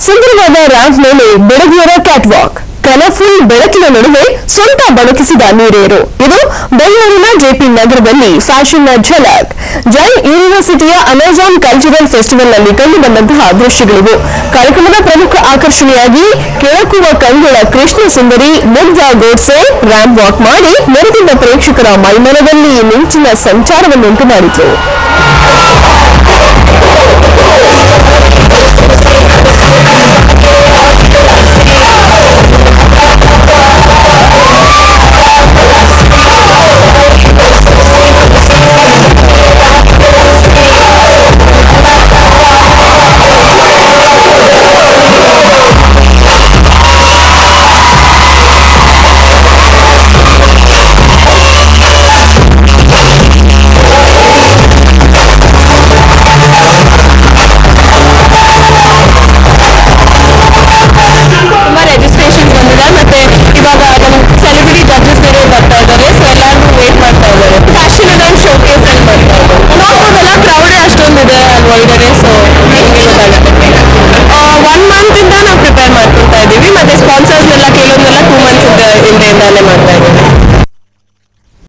ಸುಂದರವಾದ ರ್ಯಾಂಪ್ ಮೇಲೆ ಬೆಡಗಿಯರ cat walk, colourful ಬೆಳಕಿನ ನಡುವೆ ಸೊಂಟ ಬಣಕಿಸಿದ ನೀರೇರು. ಇದು ಬೆಂಗಳೂರಿನ ಜೆಪಿ ನಗರದಲ್ಲಿ ಫ್ಯಾಷನ್ನ ಝಲಕ್. ಜೈನ್ ಯೂನಿವರ್ಸಿಟಿಯ ಅಮೆಜಾನ್ ಕಲ್ಚರಲ್ ಫೆಸ್ಟಿವಲ್ನಲ್ಲಿ ಕಂಡುಬಂದಂತಹ ದೃಶ್ಯಗಳಿವು. ಕಾರ್ಯಕ್ರಮದ ಪ್ರಮುಖ ಆಕರ್ಷಣೆಯಾಗಿ ಕೆಳಕುವ ಕಂಗಳ ಕೃಷ್ಣ ಸುಂದರಿ ಮುಗ್ಧ ಗೋಡ್ಸೆ ರ್ಯಾಂಪ್ ವಾಕ್ ಮಾಡಿ ನೆರೆದಿದ್ದ ಪ್ರೇಕ್ಷಕರ ಮೈಮನದಲ್ಲಿ ಮಿಂಚಿನ ಸಂಚಾರವನ್ನುಂಟು ಮಾಡಿತು.